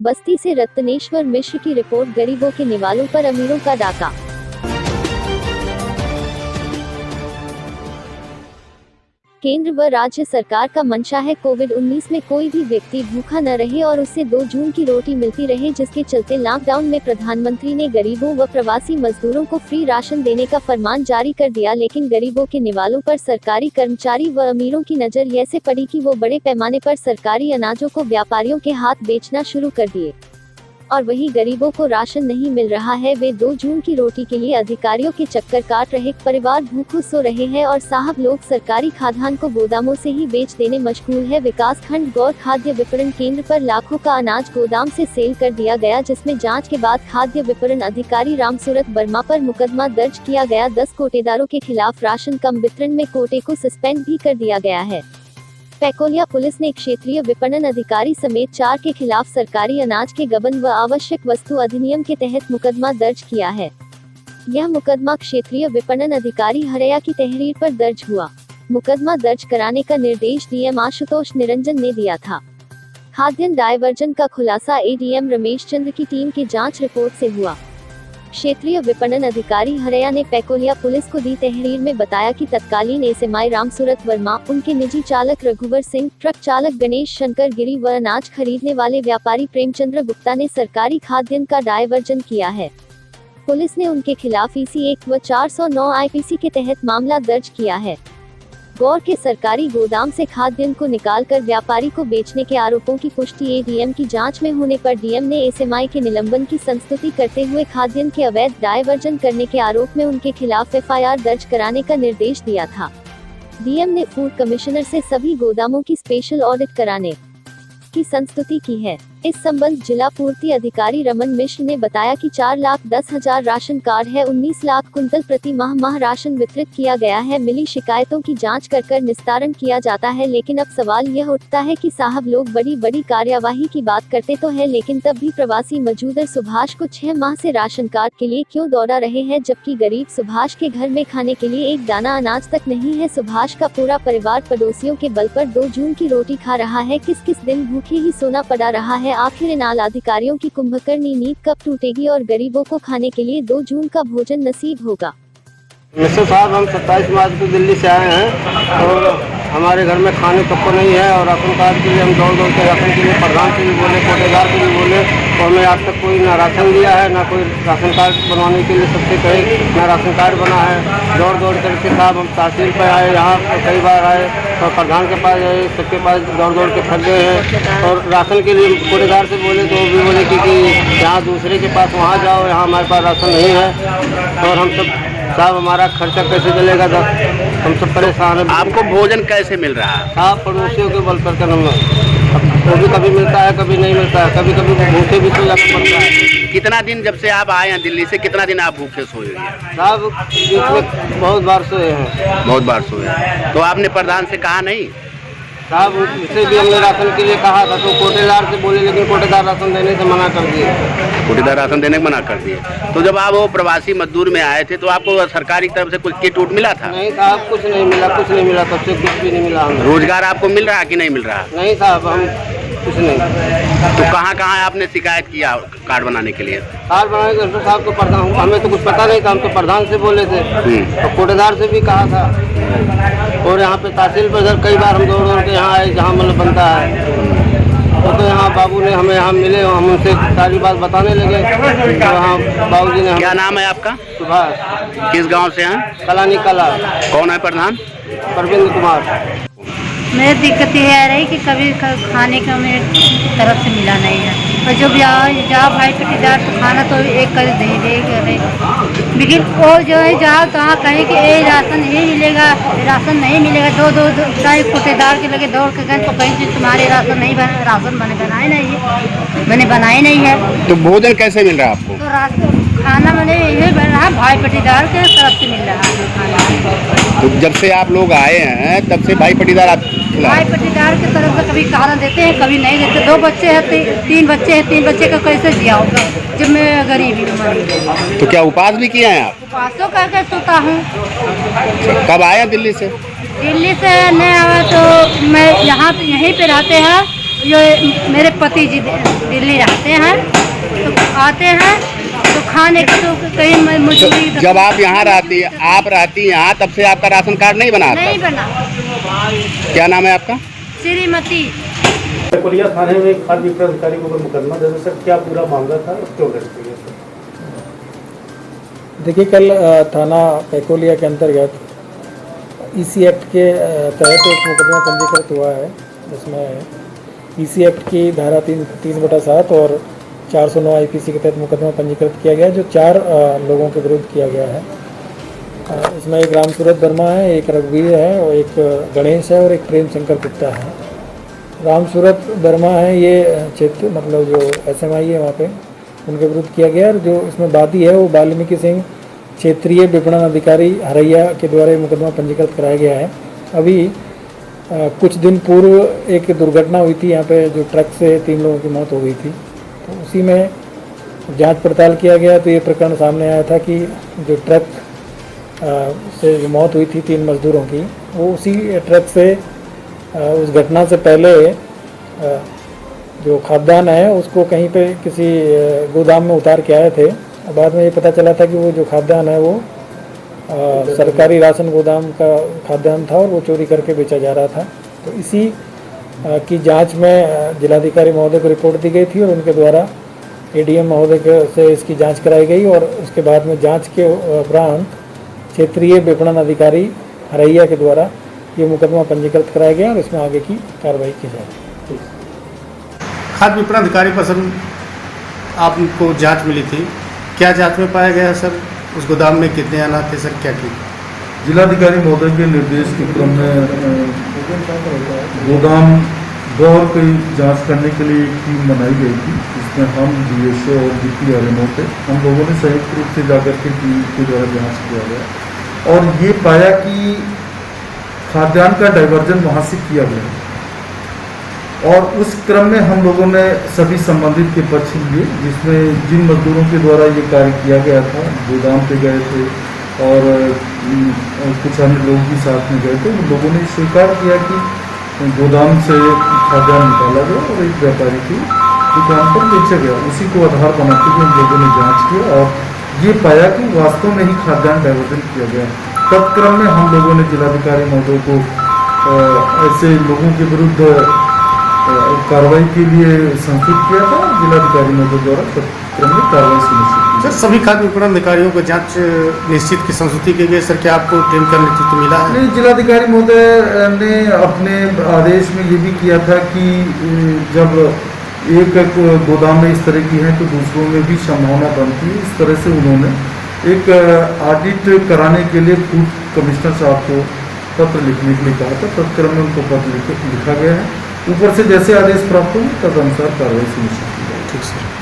बस्ती से रत्नेश्वर मिश्र की रिपोर्ट। गरीबों के निवालों पर अमीरों का डाका। केंद्र व राज्य सरकार का मंशा है कोविड-19 में कोई भी व्यक्ति भूखा न रहे और उससे 2 जून की रोटी मिलती रहे, जिसके चलते लॉकडाउन में प्रधानमंत्री ने गरीबों व प्रवासी मजदूरों को फ्री राशन देने का फरमान जारी कर दिया। लेकिन गरीबों के निवालों पर सरकारी कर्मचारी व अमीरों की नजर ऐसे पड़ी कि वो बड़े पैमाने पर सरकारी अनाजों को व्यापारियों के हाथ बेचना शुरू कर दिए और वही गरीबों को राशन नहीं मिल रहा है। वे 2 जून की रोटी के लिए अधिकारियों के चक्कर काट रहे, परिवार भूखे सो रहे हैं और साहब लोग सरकारी खाद्यान्न को गोदामों से ही बेच देने मशगूल है। विकास खंड गौर खाद्य विपणन केंद्र पर लाखों का अनाज गोदाम से सेल कर दिया गया, जिसमें जांच के बाद खाद्य विपणन अधिकारी रामसूरत वर्मा पर मुकदमा दर्ज किया गया। 10 कोटेदारों के खिलाफ राशन कम वितरण में कोटे को सस्पेंड भी कर दिया गया है। पैकोलिया पुलिस ने क्षेत्रीय विपणन अधिकारी समेत 4 के खिलाफ सरकारी अनाज के गबन व आवश्यक वस्तु अधिनियम के तहत मुकदमा दर्ज किया है। यह मुकदमा क्षेत्रीय विपणन अधिकारी हरया की तहरीर पर दर्ज हुआ। मुकदमा दर्ज कराने का निर्देश डीएम आशुतोष निरंजन ने दिया था। खाद्यान्न डायवर्जन का खुलासा एडीएम रमेश चंद्र की टीम की जांच रिपोर्ट से हुआ। क्षेत्रीय विपणन अधिकारी हरया ने पैकोलिया पुलिस को दी तहरीर में बताया कि तत्कालीन एसएमआई रामसूरत वर्मा, उनके निजी चालक रघुवर सिंह, ट्रक चालक गणेश शंकर गिरी व अनाज खरीदने वाले व्यापारी प्रेमचंद्र गुप्ता ने सरकारी खाद्यान्न का डायवर्जन किया है। पुलिस ने उनके खिलाफ EC 1 व 409 IPC के तहत मामला दर्ज किया है। गौर के सरकारी गोदाम से खाद्यान्न को निकालकर व्यापारी को बेचने के आरोपों की पुष्टि एडीएम की जांच में होने पर डीएम ने एसएमआई के निलंबन की संस्तुति करते हुए खाद्यान्न के अवैध डायवर्जन करने के आरोप में उनके खिलाफ FIR दर्ज कराने का निर्देश दिया था। डीएम ने फूड कमिश्नर से सभी गोदामों की स्पेशल ऑडिट कराने की संस्तुति की है। इस संबंध जिला पूर्ति अधिकारी रमन मिश्र ने बताया कि 4,10,000 राशन कार्ड है, 19 लाख कुंतल प्रति माह राशन वितरित किया गया है। मिली शिकायतों की जांच कर निस्तारण किया जाता है। लेकिन अब सवाल यह उठता है कि साहब लोग बड़ी कार्यवाही की बात करते तो है, लेकिन तब भी प्रवासी मजदूर सुभाष को 6 माह से राशन कार्ड के लिए क्यों दौड़ा रहे हैं, जबकि गरीब सुभाष के घर में खाने के लिए एक दाना अनाज तक नहीं है। सुभाष का पूरा परिवार पड़ोसियों के बल पर 2 जून की रोटी खा रहा है। किस दिन भूखे ही सोना पड़ा रहा है। आखिर इन आला अधिकारियों की कुंभकर्णी नींद कब टूटेगी और गरीबों को खाने के लिए 2 जून का भोजन नसीब होगा। मिस्टर साहब, हम 27 मार्च को दिल्ली से आए हैं और हमारे घर में खाने तक को नहीं है और राशन कार्ड के लिए हम दौड़ के राशन के लिए प्रधान से भी बोले, कोटेदार से भी बोले और हमें आज तक कोई ना राशन दिया है, ना कोई राशन कार्ड बनवाने के लिए सबसे कहे ना राशन कार्ड बना है। दौड़ करके साहब हम तहसील पर आए, यहाँ कई बार आए और प्रधान के पास आए, सबके पास दौड़ के थक गए हैं। और राशन के लिए कोटेदार से बोले तो भी बोले कि यहाँ दूसरे के पास वहाँ जाओ, यहाँ हमारे पास राशन नहीं है और हम सब साहब हमारा खर्चा कैसे चलेगा, हम सब परेशान हैं। आपको भोजन कैसे मिल रहा है? साहब पड़ोसियों के बल पर वो भी कभी मिलता है, कभी नहीं मिलता है, कभी भूखे भी तो जाना पड़ता है। कितना दिन जब से आप आए हैं दिल्ली से, कितना दिन आप भूखे सोए हैं? साहब बीच में बहुत बार सोए हैं। बहुत बार सोए हैं। तो आपने प्रधान से कहा नहीं? साहब उससे भी हमने राशन के लिए कहा था तो कोटेदार से बोले, लेकिन कोटेदार राशन देने से मना कर दिए। कोटेदार राशन देने को मना कर दिए। तो जब आप वो प्रवासी मजदूर में आए थे तो आपको सरकारी तरफ से कुछ किट उट मिला था? नहीं साहब, कुछ नहीं मिला, तब से कुछ भी नहीं मिला हमें। रोजगार आपको मिल रहा है कि नहीं मिल रहा? नहीं साहब, हम कुछ नहीं। तो कहाँ आपने शिकायत किया कार्ड बनाने के लिए? कार्ड बनाने के साहब तो प्रधान, हमें तो कुछ पता नहीं था, हम तो प्रधान से बोले थे और कोटेदार से भी कहा था और यहाँ पे तहसील पर इधर कई बार हम दौड़ के यहाँ आए जहाँ मतलब बनता है तो यहाँ बाबू ने हमें यहाँ मिले, हम उनसे सारी बात बताने लगे तो यहाँ बाबूजी ने। क्या नाम है आपका? सुभाष। किस गांव से हैं? कलानी कला। कौन है प्रधान? परविंद्र कुमार। मेरी दिक्कत ये है रही कि कभी खाने का मेरे तरफ से मिला नहीं है और जो जहाँ भाई पटीदार तो खाना तो एक कर दे लेकिन वो जो है जहाँ तहाँ कहें कि ये राशन नहीं मिलेगा, राशन नहीं मिलेगा। दो चाहे कोटेदार के लगे दौड़ के गए तो कहीं से तुम्हारे राशन नहीं बना, राशन मैंने बनाए नहीं है। तो भोजन कैसे मिल रहा है आपको? तो राशन खाना मैंने यही बन रहा भाई पटीदार के तरफ से मिल रहा है खाना। तो जब से आप लोग आए हैं तब से भाई पटीदार भाई पटीदार की तरफ से कभी खाना देते हैं, कभी नहीं देते। 2 बच्चे हैं, 3 बच्चे हैं, 3 बच्चे का कैसे दिया होगा जब मैं गरीबी में मरी। तो क्या उपवास भी किए हैं आप? उपवासों करके सोता हूँ। कब आए हैं दिल्ली से? दिल्ली से नहीं आया तो मैं यहीं पे रहते हैं, जो मेरे पति जी दिल्ली रहते हैं तो आते हैं तो खाने का तो कहीं मजबूरी जब आप यहाँ रहती यहाँ तब से आपका राशन कार्ड नहीं बना नहीं था? बना। क्या नाम है आपका? श्रीमती। पेकोलिया थाने में खाद्य वितरण अधिकारी को मुकदमा दर्ज, सर क्या पूरा मामला था और क्यों दर्ज किया? देखिए, कल थाना पेकोलिया के अंतर्गत ईसी एक्ट के तहत एक मुकदमा पंजीकृत हुआ है। जिसमें ईसी एक्ट की धारा 3/7 और 409 आईपीसी के तहत मुकदमा पंजीकृत किया गया, जो 4 लोगों के विरुद्ध किया गया है। इसमें एक रामसूरत वर्मा है, एक रघुवीर है, और एक गणेश है और एक प्रेम शंकर गुप्ता है। रामसूरत वर्मा है, ये क्षेत्र मतलब जो SMI है वहाँ पे उनके विरुद्ध किया गया। और जो इसमें वादी है वो वाल्मीकि सिंह क्षेत्रीय विपणन अधिकारी हरैया के द्वारा ये मुकदमा पंजीकृत कराया गया है। अभी कुछ दिन पूर्व एक दुर्घटना हुई थी यहाँ पे, जो ट्रक से 3 लोगों की मौत हो गई थी। तो उसी में जांच पड़ताल किया गया तो ये प्रकरण सामने आया था कि जो ट्रक से जो मौत हुई थी 3 मजदूरों की, वो उसी ट्रक से उस घटना से पहले जो खाद्यान्न है उसको कहीं पे किसी गोदाम में उतार के आए थे। बाद में ये पता चला था कि वो जो खाद्यान्न है वो सरकारी राशन गोदाम का खाद्यान्न था और वो चोरी करके बेचा जा रहा था। तो इसी की जांच में जिलाधिकारी महोदय को रिपोर्ट दी गई थी और उनके द्वारा ADM महोदय से इसकी जांच कराई गई और उसके बाद में जांच के उपरांत क्षेत्रीय विपणन अधिकारी हरैया के द्वारा ये मुकदमा पंजीकृत कराया गया और इसमें आगे की कार्रवाई की जाएगी। खाद्य वितरण अधिकारी पर सर आपको जांच मिली थी, क्या जांच में पाया गया सर? उस गोदाम में कितने अनाज थे सर, क्या की? जिलाधिकारी महोदय के निर्देश के क्रम में गोदाम दौर की जांच करने के लिए एक टीम बनाई गई थी, जिसमें हम DSO और DPRMO थे। हम लोगों ने संयुक्त रूप से जाकर के टीम के द्वारा जांच किया गया और ये पाया कि खाद्यान्न का डाइवर्जन वहाँ से किया गया और उस क्रम में हम लोगों ने सभी संबंधित के पक्ष लिए, जिसमें जिन मजदूरों के द्वारा ये कार्य किया गया था, गोदाम पे गए थे और कुछ अन्य लोग भी साथ में गए थे, उन लोगों ने स्वीकार किया कि गोदाम से खाद्यान्न निकाला गया और एक व्यापारी की दुकान पर बेचा गया। उसी को आधार बनाते हुए हम लोगों ने जाँच किया और ये पाया कि वास्तव में ही खाद्यान्न डाइवर्जन किया गया। तत्क्रम में हम लोगों ने जिलाधिकारी महोदय को ऐसे लोगों के विरुद्ध कार्रवाई के लिए संसूचित किया था। जिलाधिकारी महोदय द्वारा तत्क्रम में कार्रवाई सुनिश्चित की। सर सभी खाद्य विपणन अधिकारियों को जांच निश्चित की संस्तुति के लिए सर क्या आपको टीम का नेतृत्व मिला है? नहीं, जिलाधिकारी महोदय ने अपने आदेश में ये भी किया था कि जब एक गोदाम में इस तरह की है तो दूसरों में भी संभावना बनती है। इस तरह से उन्होंने एक ऑडिट कराने के लिए फूड कमिश्नर साहब को पत्र लिखने के लिए कहा था। तत्क्रम में उनको पत्र लिखा गया है। ऊपर से जैसे आदेश प्राप्त हो तदनुसार कार्रवाई सुनिश्चित की जाएगी। ठीक सर।